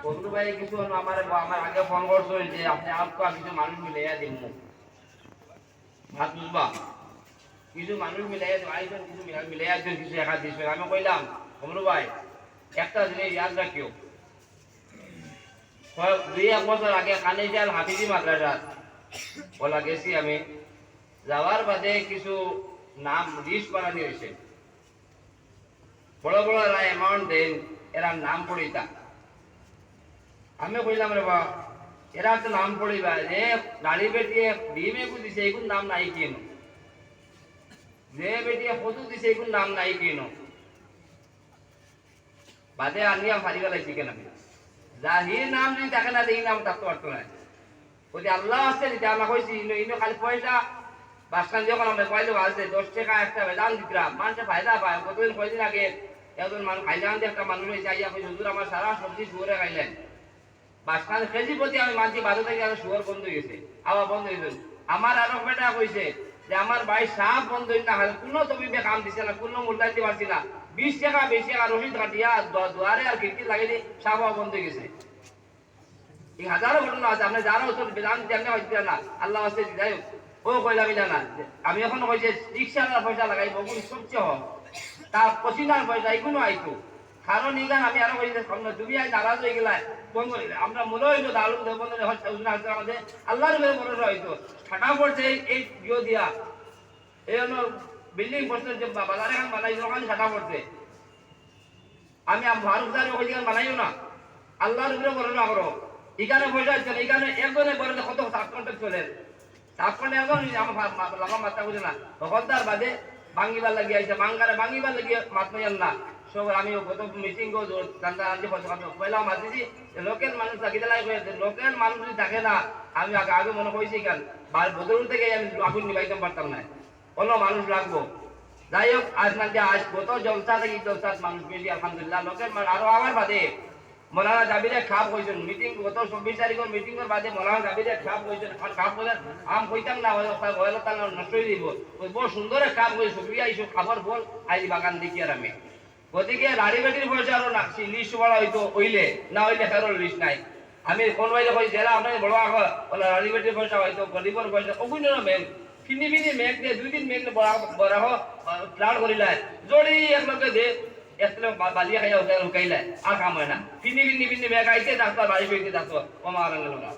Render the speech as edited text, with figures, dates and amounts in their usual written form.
বন্ধু ভাই কিছু আমার আগে ফোন করছো যে আপনি আপকা কিছু মানুষ মিলাইয়া দিন ভাত বুঝবা কিছু মানুষ মিলাইয়া আইসেন কিছু মিলাইয়া দিন কিছু একা দিয়েছেন আমি কইলাম বন্ধু ভাই একটা জিনিস ইয়াদ রাখিও 2-1 বছর আগে কানিজাল হাফিজি মাদ্রাসা বলা গেছি আমি যাওয়ার বাদে কিছু নাম লিস্ট বানানি হয়েছে বড় বড় এরা অ্যামাউন্ট দেন এরা নাম পড়িতা আমি কইলাম রে বা এরা তো নাম পড়িবা যে গাড়ি বেটিয়ে ডিমে কু দিছে এগুন নাম নাই কেন যে বেটিয়ে ফটো দিছে এগুন নাম নাই কেন বাদে আনিয়া ফারিবা লাগছি কেন জাহির নাম যদি দেখে না এই নাম থাকতে পারতো না ওই আল্লাহ আসছে দিতে আমরা কইছি ইনো খালি পয়সা বাসখান যখন আমরা কইলো আছে 10 টাকা একটা বেদান দিতরা মানুষে ফায়দা পায় কতদিন কয়দিন আগে একজন মানুষ খাইলাম যে একটা মানুষ হয়েছে আইয়া কইছে হুজুর আমার সারা সবজি শুয়োরে খাইলেন বাসখান কেজি প্রতি আমি মানছি 12 থেকে আর শুয়োর বন্ধ হয়ে গেছে আবার বন্ধ হয়ে গেছে আমার আরো বেটা কইছে যে আমার ভাই সাপ বন্ধ হই না কোনো তবিবে কাম দিছে না কোনো মূল্যায়িত পারছি না 20 টাকা বেশি আর রশিদ কাটিয়া দুয়ারে আর খিড়কি লাগাইলে সাপ বন্ধ হয়ে গেছে এই হাজারো ঘটনা আছে আপনি যারা উত্তর বেদান জানতে হইতে না আল্লাহ আছে যাই ও কইলা মিলা না আমি এখন কইছে রিক্সার পয়সা লাগাই বহু সবচেয়ে হোক তার পছিনার পয়সা এগুলো আইতো কারণ ইগান আমি আরো কইছে সামনে দুনিয়ায় নারাজ হয়ে গেলা বন্ধ হইলে আমরা মনে হইলো দারুন দেবন্ধ হচ্ছে আমাদের আল্লাহর উপরে ভরসা হইতো ঠাটা পড়ছে এই ইয়ে দিয়া এই হলো বিল্ডিং বসতে যে বাজারে এখন বানাই ওখানে ঠাটা পড়ছে আমি ভারুকদারে কইছি বানাইও না আল্লাহর উপরে ভরসা করো এখানে পয়সা চলে এখানে একজনে বলে কত সাত ঘন্টা চলে সাত ঘন্টা এখন আমার লাভা মাত্রা বুঝে না তখন তার বাদে ভাঙ্গিবার লাগিয়ে আইসে বাঙ্গারে ভাঙ্গিবার লাগিয়ে মাত নইয়ান না সব আমি কত মিটিং পয়লাও মাতিছি লোকেল মানুষ লাগিয়ে দেয় লোকেল মানুষ যদি থাকে না আমি আগে মনে করেছি কেন বদরুল থেকে আমি আগুন নিবাইতে পারতাম না কোনো মানুষ লাগবো যাই হোক আজ না আজ কত জলসা থেকে জলসা মানুষ বেশি আলহামদুলিল্লাহ লোকেল আরো আমার বাদে মৌলানা জাবিরে খাপ কইছেন মিটিং গত 24 তারিখের মিটিং এর বাদে মৌলানা জাবিরে খাপ কইছেন খাপ বলে আম কইতাম না হয়তো তার নষ্ট হয়ে দিব ওই বড় সুন্দর খাপ কই শুক্রিয়া এইসব খাবার বল আইজি বাগান দেখি আর আমি ওদিকে লাড়ি বেটির পয়সা আরো নাকছি লিস্ট বলা হইতো হইলে না হইলে কারোর লিস্ট নাই আমি কোন বাইরে কই জেলা আপনার বড় আগে বলে লাড়ি বেটির পয়সা হইতো গরিবর পয়সা ওগুলো না মেন ফিনি ফিনি মেঘ দিয়ে 2 দিন মেঘ বড় প্লান করিলা জড়ি এক লোকে দে একলে বালিয়া খাইয়া উকাইলে আর কাম হয় না ফিনি ফিনি ফিনি মেঘ আইছে ডাক্তার বাড়ি হইতে ডাক্তার ও মারা গেল না